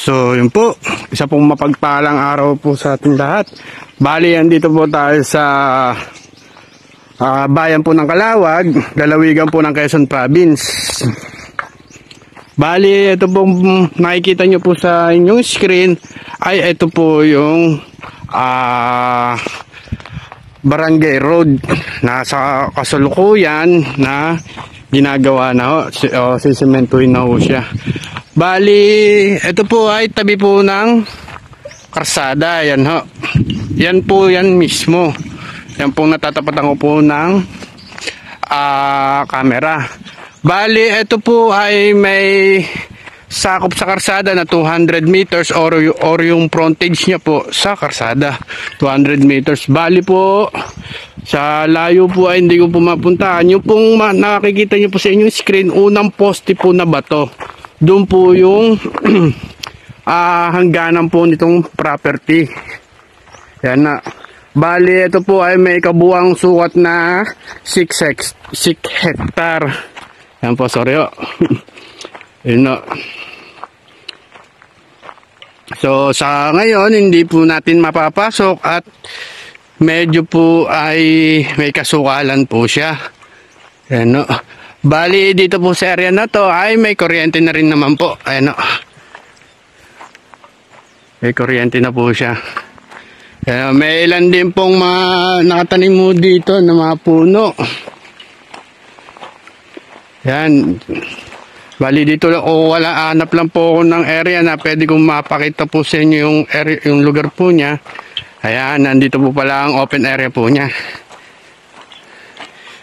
So yun po, isa pong mapagpalang araw po sa ating lahat. Bali, andito po tayo sa bayan po ng Calawag, lalawigan po ng Quezon Province. Bali, ito pong nakikita nyo po sa inyong screen ay ito po yung Barangay Road. Nasa kasalukuyan na ginagawa na ho, sisementuhin na ho siya. Bali, ito po ay tabi po ng karsada. Yan ho. Yan po yan mismo. Yan po natatapatan ko po ng camera. Bali, ito po ay may sakop sa karsada na 200 meters or yung frontage niya po sa karsada. 200 meters. Bali po, sa layo po ay hindi ko po mapuntahan. Yung pong nakikita nyo po sa inyong screen, unang poste po na bato. Doon po yung hangganan po nitong property. Yan na. Bali, ito po ay may kabuang sukat na 6 hectare. Yan po, sorry o. Yun o. So, sa ngayon, hindi po natin mapapasok at medyo po ay may kasukalan po siya. Yan o. Bali, dito po sa area na to ay may kuryente na rin naman po. Ayan o. May kuryente na po siya. May ilan din pong mga nakatanim mo dito na mga puno. Yan. Bali, dito lang wala, hanap lang po ako ng area na pwede kong mapakita po sa inyo yung, area, yung lugar po niya. Ayan, nandito po pala ang open area po niya.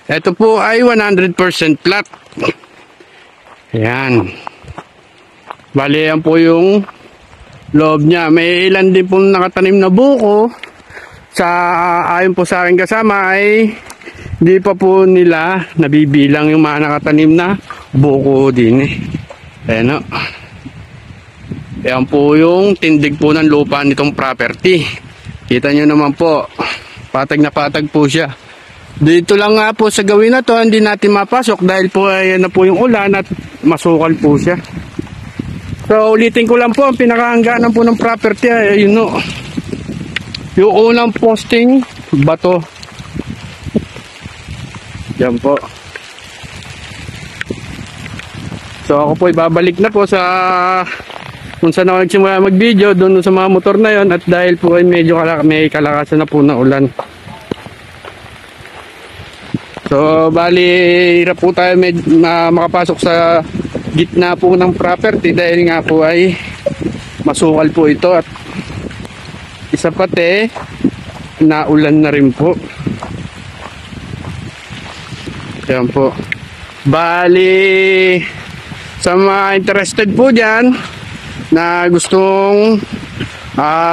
Ito po ay 100% flat. Ayan. Bali, yan po yung loob niya. May ilan din po nakatanim na buko. Ayon po sa aking kasama ay hindi pa po nila nabibilang yung mga nakatanim na buko din. Ayan o. Ayan po yung tindig po ng lupa nitong property. Kita nyo naman po. Patag na patag po siya. Dito lang nga po sa gawin na to, hindi natin mapasok dahil po ayan na po yung ulan at masukal po siya. So ulitin ko lang po, ang pinakahangganan po ng property ay yun o. Yung unang posting, bato. Yan po. So ako po ibabalik na po sa kung saan ako nagsimula mag-video, doon sa mga motor na yon. At dahil po ay medyo may kalakasan na po na ulan. So bali, hirap po tayo makapasok sa gitna po ng property dahil nga po ay masukal po ito at isa pati naulan na rin po. Yan po. Bali, sa mga interested po dyan na gustong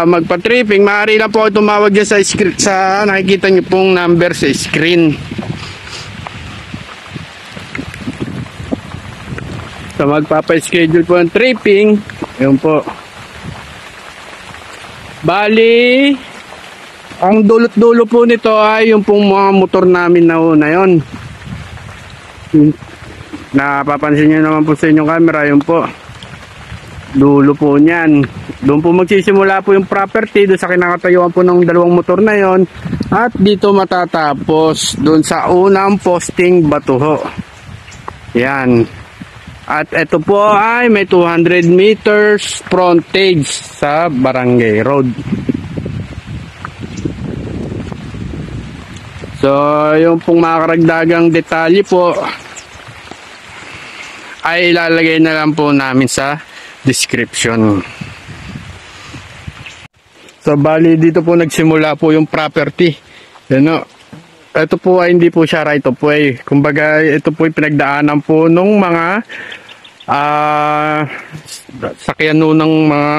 magpa-tripping, maaari lang po tumawag dyan sa nakikita nyo pong number sa screen. So magpapa-schedule po ng tripping. Yun po. Bali, ang dulot-dulo po nito ay yung pong mga motor namin na una yun. Napapansin nyo naman po sa inyong camera, yun po. Dulo po niyan. Doon po magsisimula po yung property, doon sa kinakatayuan po ng dalawang motor na yon. At dito matatapos, doon sa unang posting batuho. Yan. At ito po ay may 200 meters frontage sa Barangay Road. So, yung pong mga karagdagang detalye po ay ilalagay na lang po namin sa description. So, bali dito po nagsimula po yung property. Ito po ay hindi po siya right of way. Kumbaga, ito po ay pinagdaanan po nung mga sakyan ng mga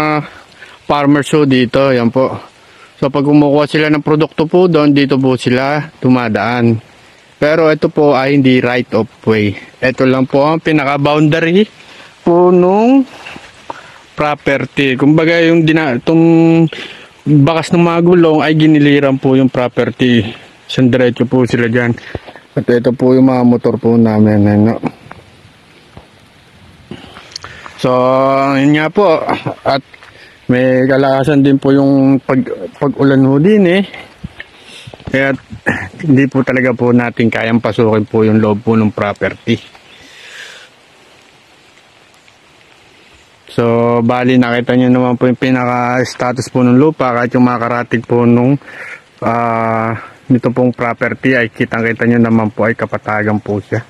farmers po dito. Yan po. So pag kumukuha sila ng produkto po doon, dito po sila dumadaan. Pero ito po ay hindi right of way. Ito lang po ang pinaka-boundary po nung property. Kumbaga yung itong bakas ng mga gulong ay giniliran po yung property. Isang diretso po sila dyan. At ito po yung mga motor po namin. So, yun nga po. At May kalakasan din po yung pag-ulan ho din eh. Kaya hindi po talaga po natin kayang pasukin po yung loob po ng property. So, bali nakita nyo naman po yung pinaka-status po ng lupa. Kahit yung makarating po nung nito pong property ay kitang-kita nyo naman po ay kapatagan po siya.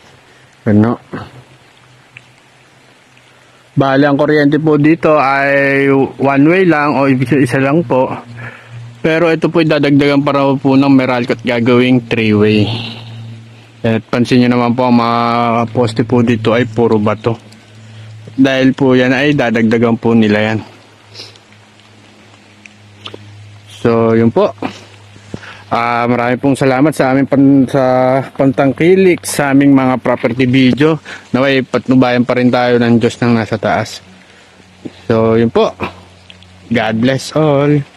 Ano? Bali, ang kuryente po dito ay one way lang o isa lang po. Pero ito po dadagdagan para po ng Meralco at gagawing 3-way. At pansin nyo naman po ang mga poste po dito ay puro bato. Dahil po yan ay dadagdagan po nila yan. So yun po. Marami pong salamat sa aming pantangkilik sa aming mga property video. Naway patnubayan pa rin tayo ng Diyos nang nasa taas. So yun po. God bless all.